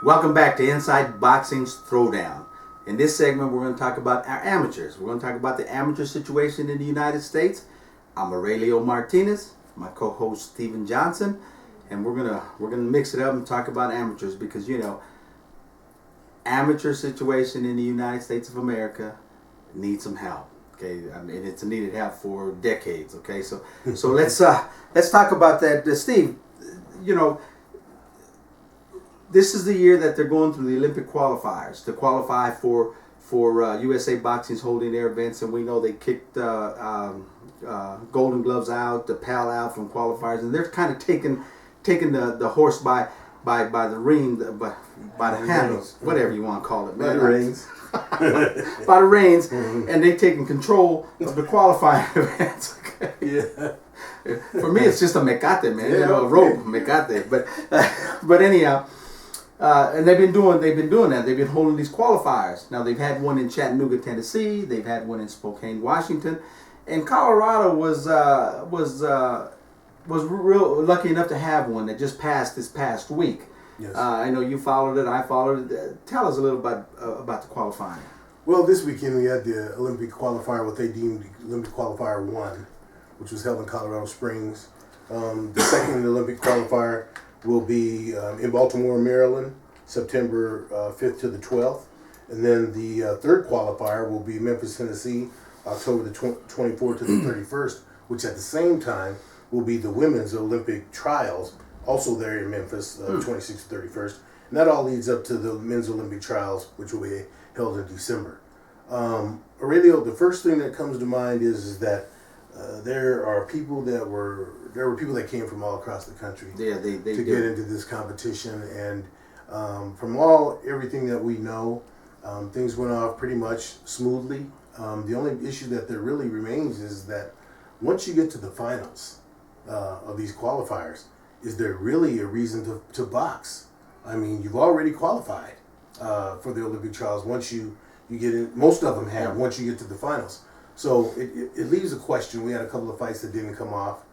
Welcome back to Inside Boxing's Throwdown. In this segment, we're going to talk about our amateurs. We're going to talk about the amateur situation in the United States. I'm Aurelio Martinez, my co-host Steven Johnson, and we're gonna mix it up and talk about amateurs because amateur situation in the United States of America needs some help. Okay, I mean it's a needed help for decades. Okay, so let's talk about that, Steve. This is the year that they're going through the Olympic qualifiers to qualify for U.S.A Boxing's holding their events, and we know they kicked Golden Gloves out, the PAL out from qualifiers, and they're kind of taking the horse by the ring, by the handles, whatever you want to call it, man. By the reins. By the reins, and they're taking control of the qualifying events. Okay? Yeah. For me, it's just a mecate, man. Yeah, a rope mecate. But anyhow. And they've been doing that. They've been holding these qualifiers. Now they've had one in Chattanooga, Tennessee. They've had one in Spokane, Washington, and Colorado was real lucky enough to have one that just passed this past week. Yes. I know you followed it. I followed it. Tell us a little about the qualifying. Well, this weekend we had the Olympic qualifier, what they deemed Olympic qualifier 1, which was held in Colorado Springs. The second Olympic qualifier will be in Baltimore, Maryland, September 5th to the 12th. And then the third qualifier will be Memphis, Tennessee, October the 24th to the 31st, which at the same time will be the women's Olympic trials, also there in Memphis, 26th to 31st. And that all leads up to the men's Olympic trials, which will be held in December. Aurelio, the first thing that comes to mind is that there were people that came from all across the country to get into this competition, and from everything that we know, things went off pretty much smoothly. The only issue that there really remains is that once you get to the finals of these qualifiers, is there really a reason to box? I mean, you've already qualified for the Olympic trials. Once you get in, most of them have, once you get to the finals. So it leaves a question. We had a couple of fights that didn't come off.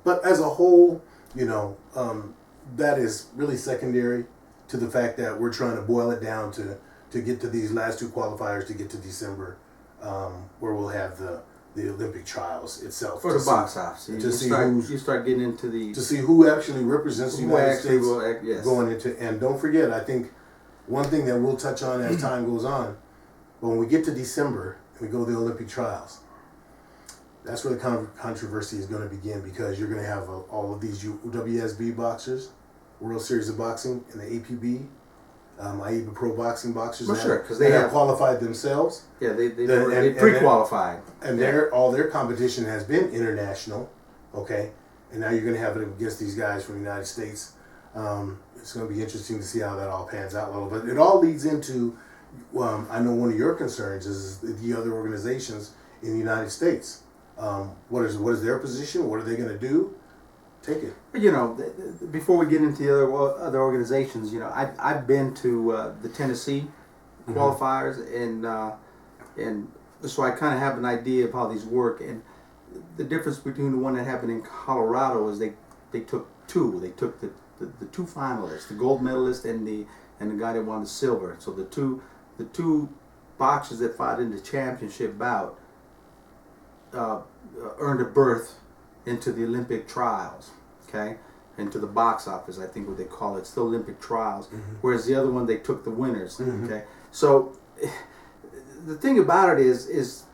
But as a whole, that is really secondary to the fact that we're trying to boil it down to get to these last two qualifiers to get to December, where we'll have the Olympic trials itself. For the box office. You start getting into to see who actually represents the United States going into. And don't forget, I think one thing that we'll touch on as time goes on, when we get to December, we go to the Olympic trials. That's where the controversy is going to begin, because you're going to have all of these WSB boxers, World Series of Boxing, and the APB, AIBA Pro Boxing boxers. Well, sure, because they have qualified themselves. Yeah, they pre-qualified. And all their competition has been international, okay? And now you're going to have it against these guys from the United States. It's going to be interesting to see how that all pans out a little bit. It all leads into, I know one of your concerns is the other organizations in the United States. What is their position? What are they going to do? Take it. Before we get into the other organizations, I've been to the Tennessee qualifiers, and so I kind of have an idea of how these work. And the difference between the one that happened in Colorado is they took two. They took the two finalists, the gold medalist and the guy that won the silver. So the two boxers that fought in the championship bout earned a berth into the Olympic trials, okay, into the box office, I think what they call it, still Olympic trials. Whereas the other one, they took the winners, okay. So the thing about it is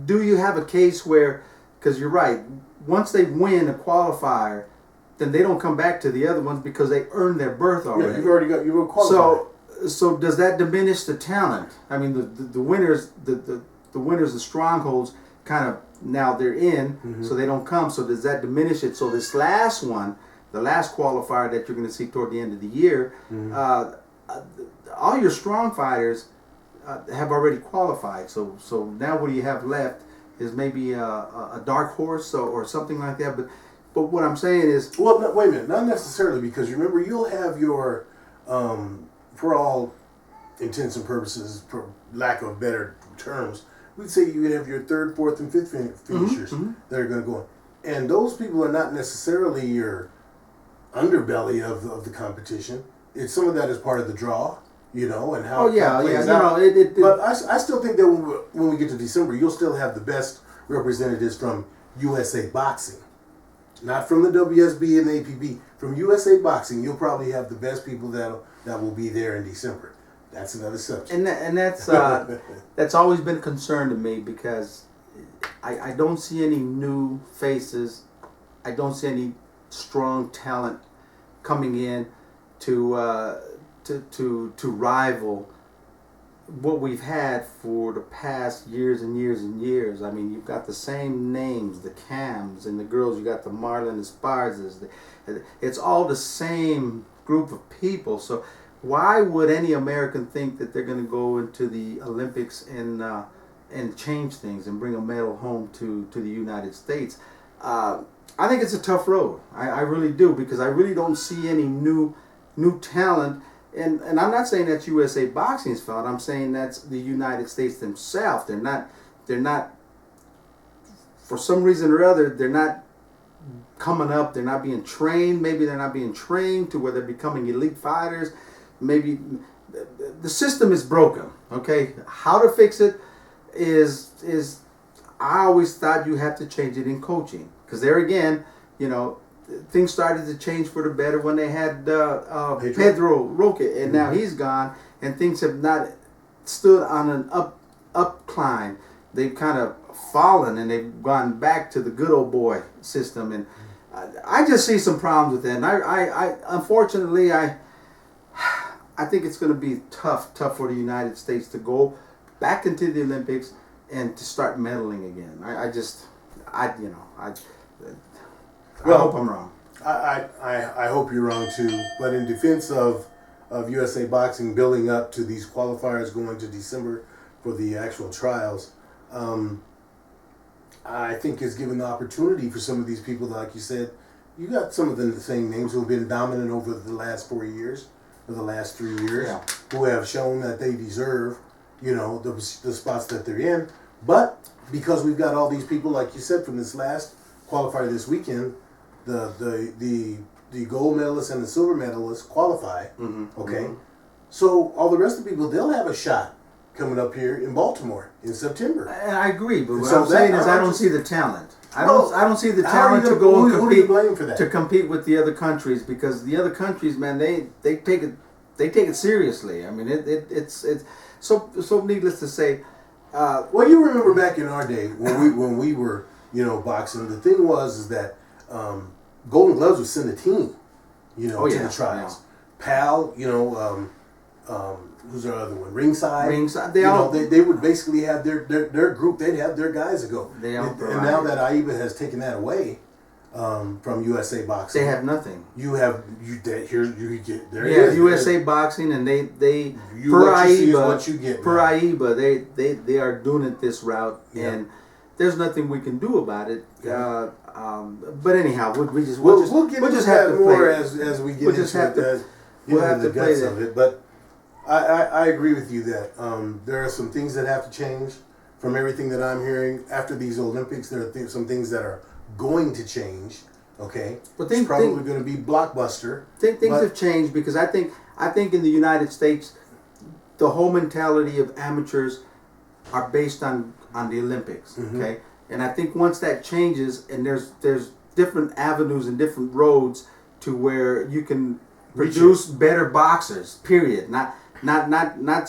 do you have a case where, because you're right, once they win a qualifier, then they don't come back to the other ones because they earned their berth already. Yeah, you were qualified. So does that diminish the talent? I mean, the winners, the winners, the strongholds, kind of now they're in, so they don't come. So does that diminish it? So this last one, the last qualifier that you're going to see toward the end of the year, all your strong fighters have already qualified. So now what do you have left is maybe a dark horse or something like that. But what I'm saying is, well, no, wait a minute, not necessarily, because remember, you'll have your for all intents and purposes, for lack of better terms, we'd say you would have your third, fourth, and fifth finishers that are going to go in. And those people are not necessarily your underbelly of the competition. it's some of that is part of the draw, you know, and how Oh yeah, it yeah. plays You out. know, it But I still think that when we get to December, you'll still have the best representatives from USA Boxing. Not from the WSB and the APB. From USA Boxing, you'll probably have the best people that will be there in December. That's another subject. and that's always been a concern to me because I don't see any new faces. I don't see any strong talent coming in to rival what we've had for the past years and years and years. I mean, you've got the same names, the Cams and the girls. You got the Marlon Esparzas. It's all the same group of people. So why would any American think that they're going to go into the Olympics and change things and bring a medal home to the United States? I think it's a tough road. I really do, because I really don't see any new talent. And I'm not saying that's USA Boxing's fault. I'm saying that's the United States themselves. They're not for some reason or other, they're not coming up. They're not being trained. Maybe they're not being trained to where they're becoming elite fighters. Maybe the system is broken. Okay, how to fix it is I always thought you had to change it in coaching, because there again, you know, things started to change for the better when they had Pedro Roque, and now he's gone, and things have not stood on an up climb. They've kind of fallen, and they've gone back to the good old boy system, and I just see some problems with that. And I unfortunately, I think it's going to be tough for the United States to go back into the Olympics and to start medaling again. I hope I'm wrong. I hope you're wrong too. But in defense of USA Boxing building up to these qualifiers going to December for the actual trials, I think it's given the opportunity for some of these people, like you said, you got some of the same names who have been dominant over the last 4 years, or the last 3 years, Yeah. who have shown that they deserve, you know, the spots that they're in. But because we've got all these people, like you said, from this last qualifier this weekend, the gold medalists and the silver medalists qualify. Mm-hmm. Okay, Mm-hmm. so all the rest of the people, they'll have a shot coming up here in Baltimore in September. And I agree, but what So I'm saying that- is I don't just- see the talent. I Well, don't see the how are you talent to gonna- go and who do you compete blame for that? to compete with the other countries, because the other countries, man, they take it seriously. I mean, it's so needless to say. Well, you remember back in our day when we were, you know, boxing. The thing was that Golden Gloves would send a team, you know, to the trials. Yeah. Pal, you know, who's our other one? Ringside. Ringside. They would basically have their group. They'd have their guys to go. And now that AIBA has taken that away from USA Boxing, They have nothing. You get there. Yeah, it is. USA Boxing, and they what you see is what you get. per now. AIBA, they are doing it this route, Yeah. and there's nothing we can do about it. Yeah. But anyhow, we'll We'll get we'll into just have that to more play. as we get We'll just into have to- it, we'll into have the to play guts that. of it. But I agree with you that there are some things that have to change from everything that I'm hearing. After these Olympics, there are some things that are going to change. Okay, But it's probably going to be blockbuster. Things but- have changed, because I think in the United States, the whole mentality of amateurs are based on the Olympics. Mhm. Okay, and I think once that changes, and there's different avenues and different roads to where you can Reach produce better boxers. Period. Not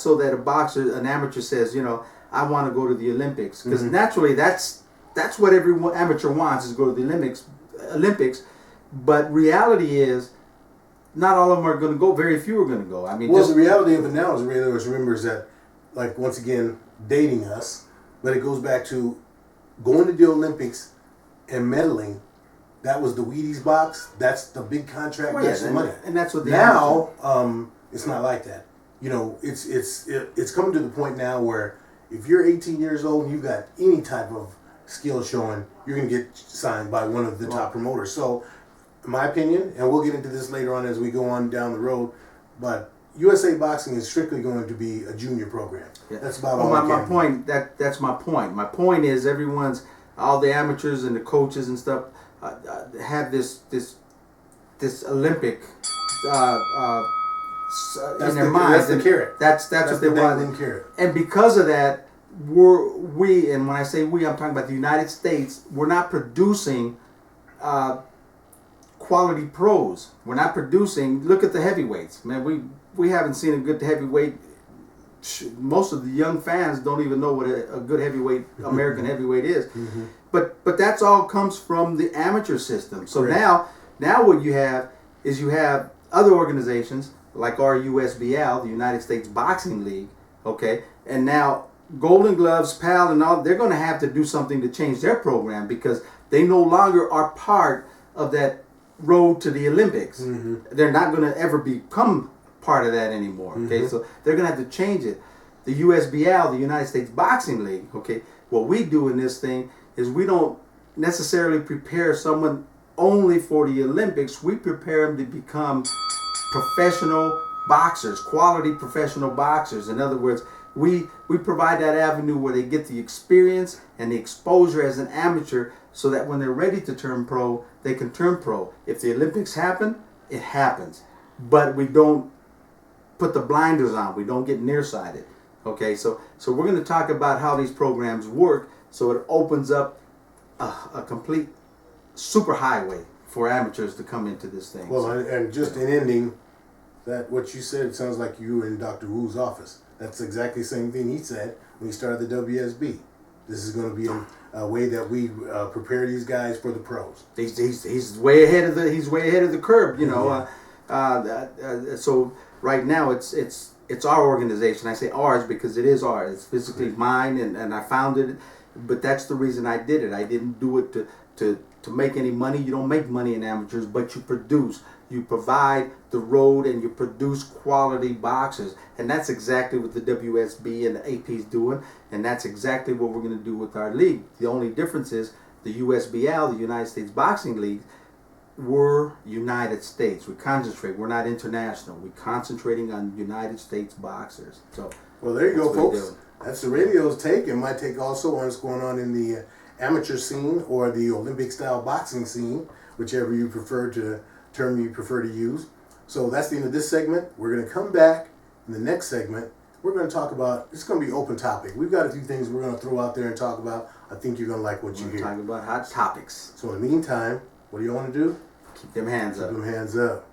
so that an amateur says, you know, I want to go to the Olympics, because Mhm. naturally that's what every amateur wants, is go to the Olympics. But reality is, not all of them are going to go. Very few are going to go. I mean, Well, the reality of it now is remember is that, like, once again, dating us, but it goes back to going to the Olympics and medaling. That was the Wheaties box. That's the big contract. well, That's yeah, the money. and that's what the Now, it's not like that. You know, it's coming to the point now where if you're 18 years old and you've got any type of skill showing, you're going to get signed by one of the top promoters. So, in my opinion, and we'll get into this later on as we go on down the road, but USA Boxing is strictly going to be a junior program. Yeah. That's about well, all. my point. That's my point. My point is all the amateurs and the coaches and stuff have this Olympic in their minds. That's the carrot. That's what they want. Carrot. And because of that, we, and when I say we, I'm talking about the United States, we're not producing quality pros. We're not producing, look at the heavyweights. Man, we haven't seen a good heavyweight. Most of the young fans don't even know what a good heavyweight, American heavyweight is. Mm-hmm. But that's all comes from the amateur system. So now what you have is you have other organizations like our U.S.A, the United States Boxing League, okay, and now Golden Gloves, PAL, and all, they're going to have to do something to change their program because they no longer are part of that road to the Olympics. Mm-hmm. They're not going to ever become part of that anymore. Okay, so they're going to have to change it. The U.S.A, the United States Boxing League, okay, what we do in this thing is we don't necessarily prepare someone only for the Olympics. We prepare them to become professional boxers, quality professional boxers. In other words, we provide that avenue where they get the experience and the exposure as an amateur so that when they're ready to turn pro, they can turn pro. If the Olympics happen, it happens. But we don't put the blinders on. We don't get nearsighted. Okay, so we're going to talk about how these programs work so it opens up a complete superhighway for amateurs to come into this thing. Well, and just in ending, that what you said, it sounds like you were in Dr. Wu's office. That's exactly the same thing he said when he started the WSB. This is going to be a way that we prepare these guys for the pros. He's way ahead of the curve, you know. So right now it's our organization. I say ours because it is ours. It's physically mine, and I founded it. But that's the reason I did it. I didn't do it to make any money. You don't make money in amateurs, but you produce. You provide the road and you produce quality boxers. And that's exactly what the WSB and the AP is doing. And that's exactly what we're going to do with our league. The only difference is the U.S.A, the United States Boxing League, we're United States. We concentrate. We're not international. We're concentrating on United States boxers. So, well, there you go, folks. That's the radio's take, and my take also on what's going on in the amateur scene or the Olympic-style boxing scene, whichever you prefer to term you prefer to use. So that's the end of this segment. We're going to come back in the next segment. We're going to talk about, it's going to be open topic. We've got a few things we're going to throw out there and talk about. I think you're going to like what you hear. We're talking about hot topics. So in the meantime, what do you want to do? Keep them hands up. Keep them hands up.